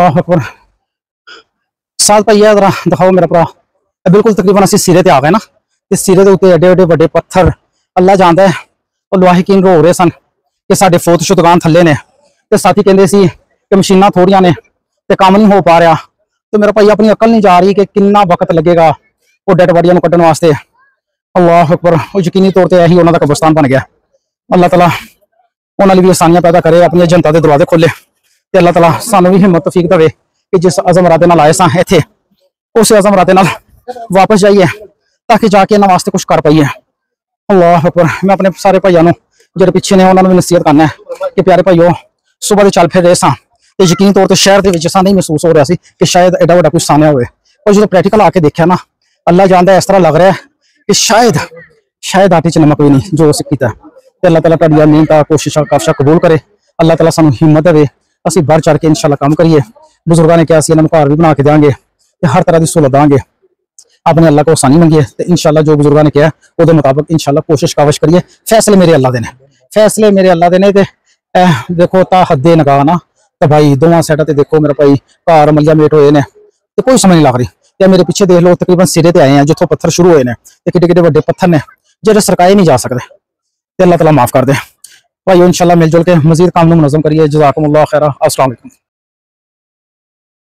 अल्लाह अकबर। साथ भाई जरा दिखाओ मेरा भरा, बिल्कुल तकरीबन असं सिरे ते आ गए ना। इस सिरे के उत्ते एडे एडे बड़े पत्थर अल्लाह जानता है। और लवाहिकीन रो रहे सन कि साडे फोत शुतगान थले ने, ते साथी कहते सी कि मशीनां थोड़ियां ने ते काम नहीं हो पा रहा। तो मेरा भाई अपनी अकल नहीं जा रही कि कितना वक्त लगेगा वो डेड बॉडियां कड्ढण वास्ते। अल्लाह अकबर। वो यकीनी तौर पर यही उन्होंने कब्रिस्तान बन गया। अल्लाह तला उन्होंने भी आसानियां पैदा करे, अपनी जनता के दरवाजे खोले, तो अल्लाह तला सानू भी हिम्मत तौफीक देवे कि जिस अज़म इरादे नाल आए सां इत्थे उस अज़म इरादे नाल वापस जाइए ताकि जाके इन्हां वास्ते कुछ कर पाइए। अल्लाह अकबर। मैं अपने सारे भाइयों नूं जिहड़े पिछे ने उन्होंने भी नसीहत करना है कि प्यारे भाईओ सुबह चल फिर रहे सां ते यकीनी तौर पर शहर के ऐसा नहीं महसूस हो रहा सी कि शायद एडा वड्डा कुछ सामने होवे, और जो प्रैक्टिकल आके देखा ना अल्लाह जानदा इस तरह लग रहा है कि शायद आटे च नमक भी नहीं जो असीं कीता। ते अल्लाह ताला तुहाडियां मेहनतां कोशिशां काफिशां कबूल करे। अल्लाह ताला सानू हिम्मत देवे, असीं बढ़ चढ़ के इंशाअल्लाह काम करिए। बुजुर्गों ने कहा असीं इन्हां नूं घर भी बना के देंगे, हर तरह की सहूलत देंगे। अपने अल्लाह को आसानी मंगिए तो इंशाअल्लाह जो बुजुर्गों ने कहा वो मुताबिक इंशाअल्लाह कोशिश काविश करिए। फैसले मेरे अल्लाह देने, फैसले मेरे अल्लाह देने। ते देखो ता हद्दे नगाह ना तो भाई दोवां साइडा ते देखो मेरा भाई घर मलिया मेट होए ने तो कोई समझ नहीं लग रही। या मेरे पीछे देख लो तकरीबन सिरे ते आए हैं जिथों पत्थर शुरू होए ने ते किड्डे किड्डे वड्डे पत्थर ने जेह्ड़े सरकाए नहीं जा सकते। ते अल्लाह ताला माफ कर दे भाई। इंशाअल्लाह मिलजुल के मजीद काम नूं मुनज़्ज़म करिए। जज़ाकुमुल्लाह खैरा। अस्सलाम वालेकुम।